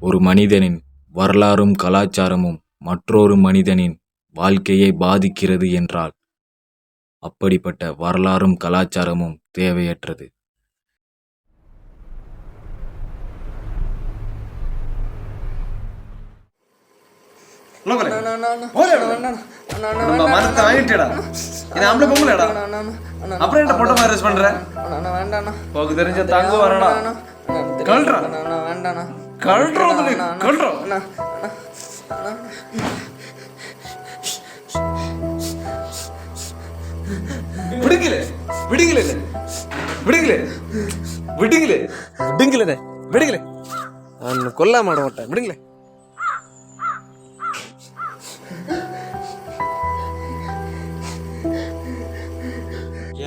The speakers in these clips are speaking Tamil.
ஒரு மனிதனின் வரலாறும் கலாச்சாரமும் மற்றொரு மனிதனின் வாழ்க்கையை பாதிக்கிறது என்றால் அப்படிப்பட்ட வரலாறும் கலாச்சாரமும் தேவையற்றது. கொல்ல மாட்டேன் விடுங்களே.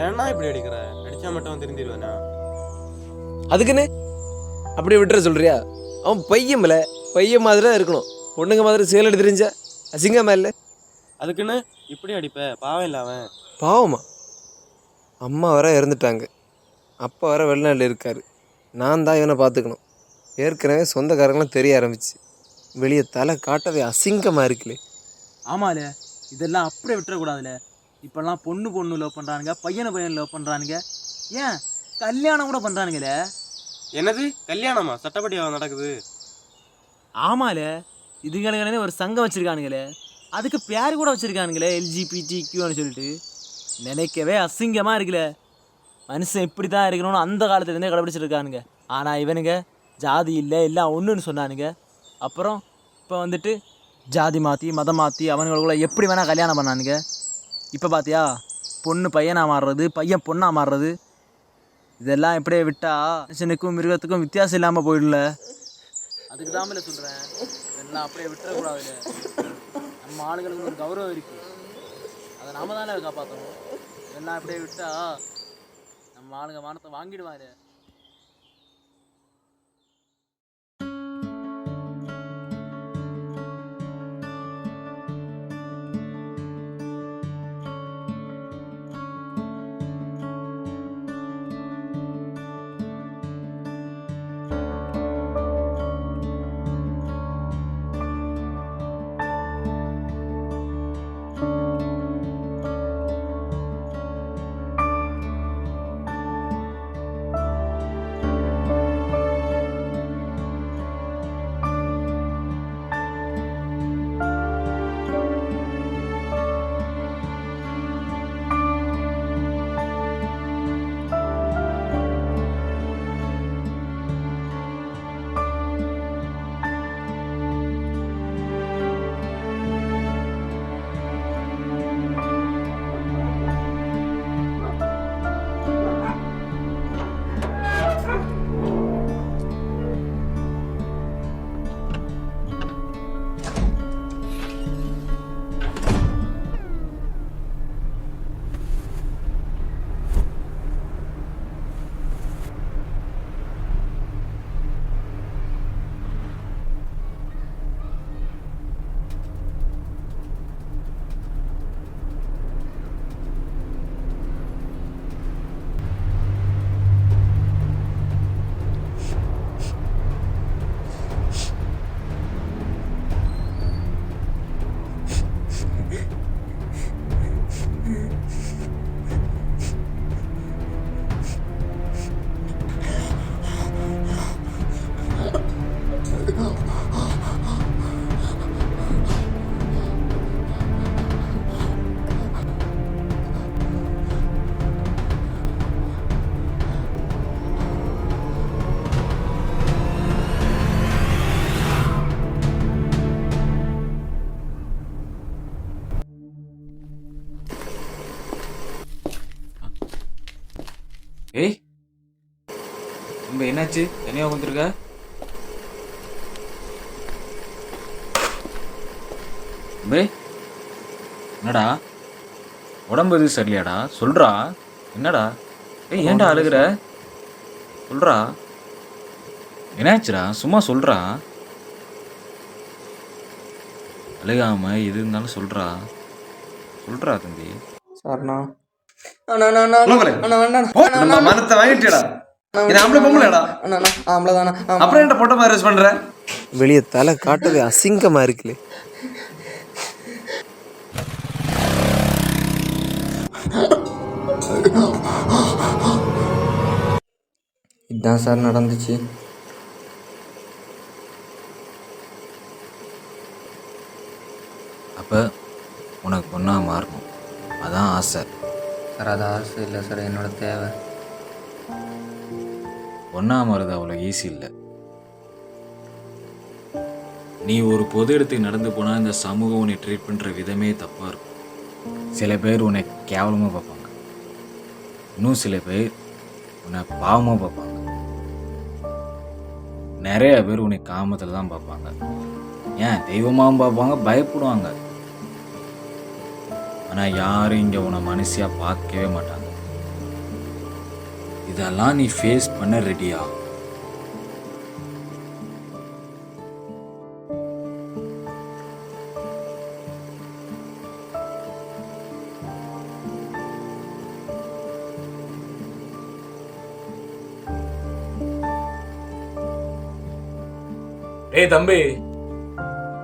ஏன்னா இப்படி அடிக்கிற? அடிச்சா மட்டும் திருந்திடுவேனா? அதுக்குன்னு அப்படியே விட்டுற சொல்றியா? அவன் பையன்ல பையன் மாதிரி தான் இருக்கணும். பொண்ணுங்க மாதிரி சேல் எடுத்து தெரிஞ்சா அசிங்கமா இல்லை? அதுக்குன்னு இப்படி அடிப்ப? பாவம் இல்லை அவன். பாவமா? அம்மா வர இறந்துட்டாங்க, அப்பா வர வெளிநாட்டில் இருக்காரு. நான் தான் இவனை பார்த்துக்கணும். ஏற்கனவே சொந்தக்காரங்களாம் தெரிய ஆரம்பிச்சு. வெளியே தலை காட்டவே அசிங்கமாக இருக்குல்லே. ஆமால, இதெல்லாம் அப்படியே விட்டுறக்கூடாதுல. இப்பெல்லாம் பொண்ணு லவ் பண்ணுறானுங்க, பையன் லவ் பண்ணுறானுங்க, ஏன் கல்யாணம் கூட பண்ணுறானுங்களே. என்னது கல்யாணமா? சட்டப்படியா நடக்குது? ஆமால, இதுகளுக்கு ஒரு சங்கம் வச்சுருக்கானுங்களே, அதுக்கு பேர் கூட வச்சுருக்கானுங்களே, LGBTQன்னு சொல்லிட்டு. நினைக்கவே அசிங்கமாக இருக்குல்ல. மனுஷன் இப்படி தான் இருக்கணும்னு அந்த காலத்துலேருந்தே கடைப்பிடிச்சிருக்கானுங்க. ஆனால் இவனுங்க ஜாதி இல்லை எல்லாம் ஒன்றுன்னு சொன்னானுங்க. அப்புறம் இப்போ வந்துட்டு ஜாதி மாற்றி மதம் மாற்றி அவனுங்களுக்குள்ள எப்படி வேணால் கல்யாணம் பண்ணானுங்க. இப்போ பார்த்தியா, பொண்ணு பையனாக மாறுறது, பையன் பொண்ணாக மாறுறது. இதெல்லாம் இப்படியே விட்டால் மனுஷனுக்கும் மிருகத்துக்கும் வித்தியாசம் இல்லாமல் போயிடல. அதுக்கு தான் சொல்கிறேன், இதெல்லாம் அப்படியே விட்டுறக்கூடாதுல்ல. நம்ம ஆளுகளுக்கு ஒரு கௌரவம் இருக்குது, அதை நாம தானே காப்பாற்றணும். இதெல்லாம் அப்படியே விட்டால் நம்ம ஆளுங்க மானத்தை வாங்கிடுவாரு. ஏய் நம்ம என்னாச்சு? தனியாக வந்துருக்க? என்னடா உடம்பு எதுவும் சரியில்லையாடா? சொல்றா. என்னடா? ஏய் ஏன்டா அழுகுற? சொல்றா, என்னாச்சுடா? சும்மா சொல்றா, அழுகாம எது இருந்தாலும் சொல்றா. சொல்றா தம்பி. சார்ண்ணா மனத்தை வாங்கிட்டா இது ஆம்பளை பொம்பளைடா. ஆம்பளை தானே. அப்புறம் என்ன பொட்டை மாதிரி யூஸ் பண்ற? வெளியே தலை காட்டவே அசிங்கமாக இருக்குல்ல. இதுதான் சார் நடந்துச்சு. அப்போ உனக்கு பொண்ணாக மாறணும், அதான் ஆசை. சார் அது ஆசை இல்லை சார், என்னோட தேவை. பொண்ணாக மாறுறது அவ்வளோ ஈஸி இல்லை. நீ ஒரு பொது இடத்துக்கு நடந்து போனால் இந்த சமூகம் உன்னை ட்ரீட் பண்ணுற விதமே தப்பாக இருக்கும். சில பேர் உன்னை கேவலமாக பார்ப்பாங்க, இன்னும் சில பேர் உன்னை பாவமாக பார்ப்பாங்க, நிறைய பேர் உன்னை காமத்தில் தான் பார்ப்பாங்க, ஏன் தெய்வமாகவும் பார்ப்பாங்க, பயப்படுவாங்க. ஆனால் யாரும் இங்கே உன்னை மனுஷியாக பார்க்கவே மாட்டாங்க. இதெல்லாம் நீ ஃபேஸ் பண்ண ரெடியா? ஏய் தம்பி,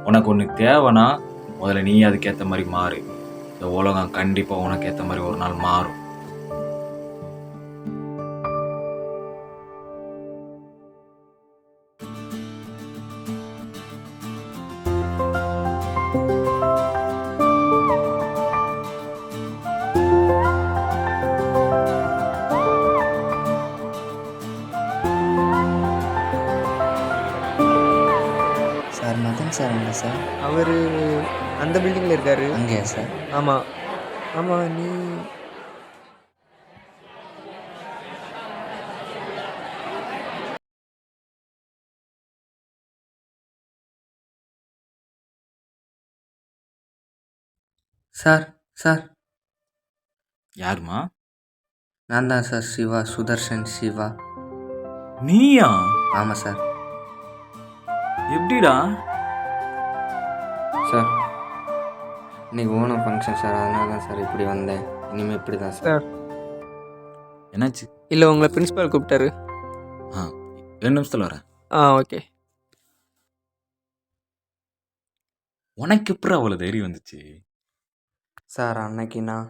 உனக்கு ஒன்று தேவைன்னா முதல்ல நீ அதுக்கேற்ற மாதிரி மாறு. இந்த உலகம் கண்டிப்பாக உனக்கு ஏற்ற மாதிரி ஒரு நாள் மாறும். சார் மதன் சார் அங்கே சார். அவர் அந்த பில்டிங்கில் இருக்காரு. அங்கேயா சார்? ஆமாம் ஆமாம். நீ சார் சார் யாருமா? நான் தான் சார், சிவா, சுதர்ஷன் சிவா. நீயா? ஆமாம் சார். எப்படிடா? சார் இன்னைக்கு ஓணம் ஃபங்க்ஷன் சார், அதனால தான் சார் இப்படி வந்தேன். இனிமேல் இப்படி தான் சார். என்னாச்சு? இல்லை, உங்களை பிரின்ஸ்பால் கூப்பிட்டாரு. 2 நிமிஷத்தில் வரேன். ஓகே. உனக்கு எப்படி அவ்வளோ தைரியம் வந்துச்சு? சார் அன்னைக்கு நான்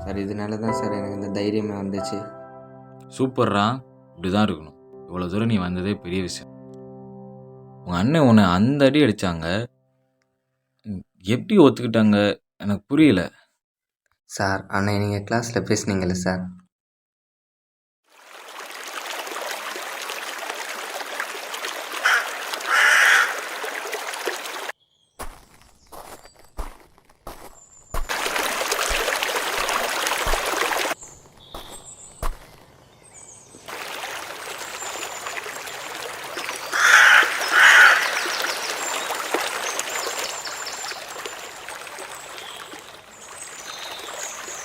சார் இதனால தான் சார் எனக்கு இந்த தைரியமே வந்துச்சு. சூப்பர்ரா, இப்படி தான் இருக்கணும். இவ்வளோ தூரம் நீ வந்ததே பெரிய விஷயம். உங்கள் அண்ணன் உன்னை அந்த அடி அடித்தாங்க, எப்படி ஒத்துக்கிட்டாங்க எனக்கு புரியல. சார் அன்னை நீங்கள் கிளாஸில் பேசுனீங்கல்ல சார்,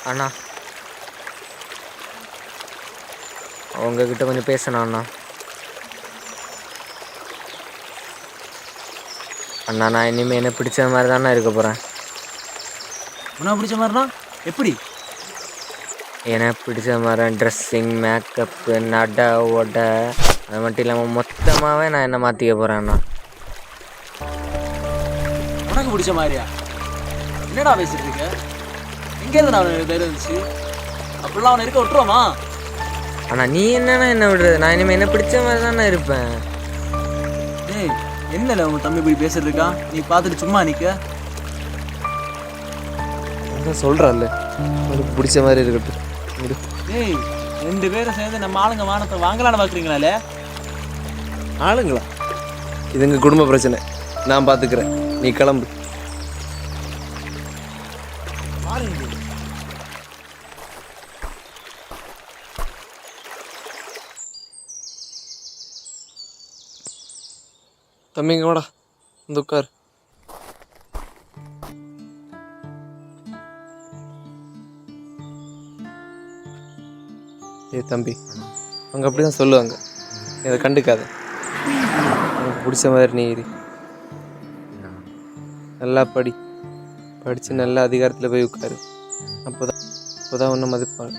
அண்ணா உங்ககிட்ட கொஞ்சம் பேசணும் அண்ணா. அண்ணா நான் இனிமேல் என்ன பிடிச்ச மாதிரி தானே இருக்க போகிறேன். உனக்கு பிடிச்ச மாதிரினா எப்படி? எனக்கு பிடிச்ச மாதிரி ட்ரெஸ்ஸிங், மேக்கப்பு, நட உடை, அது மட்டும் இல்லாமல் மொத்தமாகவே நான் என்ன மாற்றிக்க போகிறேன் அண்ணா. உனக்கு பிடிச்ச மாதிரியா? என்னடா பேசிட்டு இருக்க? எங்கேருந்து நான் தைரியம் இருந்துச்சு? அப்படிலாம் அவனை இருக்க விட்டுருவோமா? ஆனால் நீ என்னன்னா என்ன விடுறது? நான் இனிமேல் என்ன பிடிச்ச மாதிரி தானே இருப்பேன். டேய் என்னல உங்க தம்பி இப்படி பேசிட்டு இருக்கான்? நீ பார்த்துட்டு சும்மா நிக்க. அதான் சொல்கிறான்ல, உனக்கு பிடிச்ச மாதிரி இருக்கட்டும் விடு. டேய், 2 பேரும் சேர்ந்து நம்ம ஆளுங்க வானத்தை வாங்கலான்னு பார்க்குறீங்களாலே? ஆளுங்களா? இது எங்கள் குடும்ப பிரச்சனை, நான் பார்த்துக்கிறேன், நீ கிளம்பு. தம்பிங்க வாடா, வந்து உட்கார். ஏய் தம்பி, அவங்க அப்படி தான் சொல்லுவாங்க, இதை கண்டுக்காத. உனக்கு பிடிச்ச மாதிரி நீ இரு. நல்லா படித்து நல்ல அதிகாரத்தில் போய் உட்காரு. அப்போதான் ஒன்றும் மதிப்பாங்க.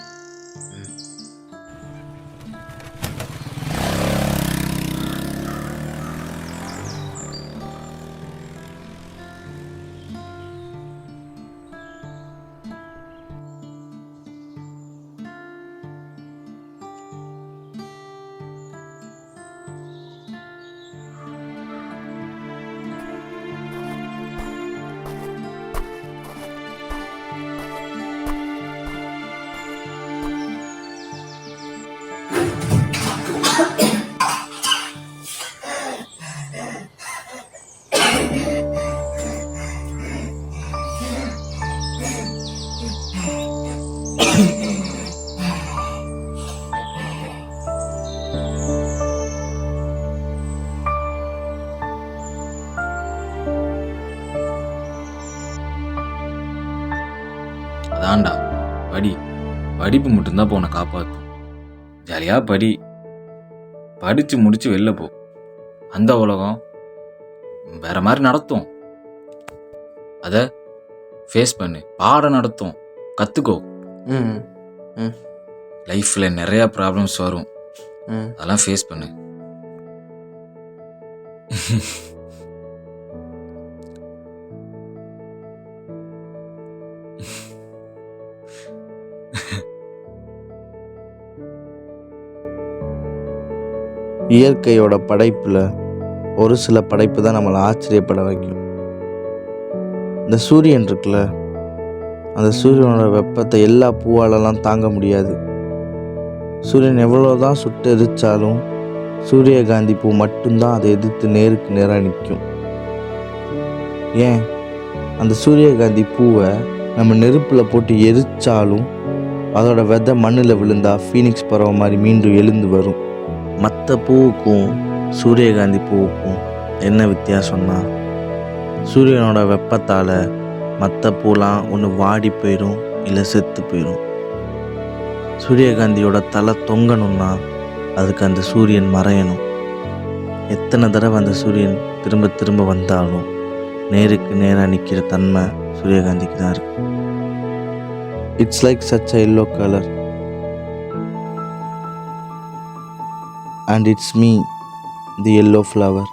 அதான்டா, படிப்பு மட்டும்தான் உன்னை காப்பாற்றும். ஜாலியாக படித்து முடித்து வெளில போ. அந்த உலகம் வேற மாதிரி நடத்தும். அதை ஃபேஸ் பண்ணு, பாடம் நடத்தும், கற்றுக்கோ. ம் ம் லைஃப்பில் நிறையா ப்ராப்ளம்ஸ் வரும், ம் அதெல்லாம் ஃபேஸ் பண்ணு. இயற்கையோட படைப்பில் ஒரு சில படைப்பு தான் நம்மளை ஆச்சரியப்பட வைக்கும். இந்த சூரியன் இருக்குல்ல, அந்த சூரியனோட வெப்பத்தை எல்லா பூவாலெல்லாம் தாங்க முடியாது. சூரியன் எவ்வளோ தான் சுட்டு எரிச்சாலும் சூரியகாந்தி பூ மட்டும்தான் அதை எதிர்த்து நேருக்கு நேராக நிற்கும். ஏன்? அந்த சூரியகாந்தி பூவை நம்ம நெருப்பில் போட்டு எரிச்சாலும் அதோட விதை மண்ணில் விழுந்தா ஃபீனிக்ஸ் பறவை மாதிரி மீண்டும் எழுந்து வரும். மற்ற பூவுக்கும் சூரியகாந்தி பூவுக்கும் என்ன வித்தியாசம்னா, சூரியனோட வெப்பத்தால் மற்ற பூலாம் ஒன்று வாடி போயிடும், இல்லை செத்து போயிடும். சூரியகாந்தியோட தலை தொங்கணும்னா அதுக்கு அந்த சூரியன் மறையணும். எத்தனை தடவை அந்த சூரியன் திரும்ப திரும்ப வந்தாலும் நேருக்கு நேராக நிற்கிற தன்மை சூரியகாந்திக்கு தான் இருக்கு. It's like such a yellow color and it's me, the yellow flower.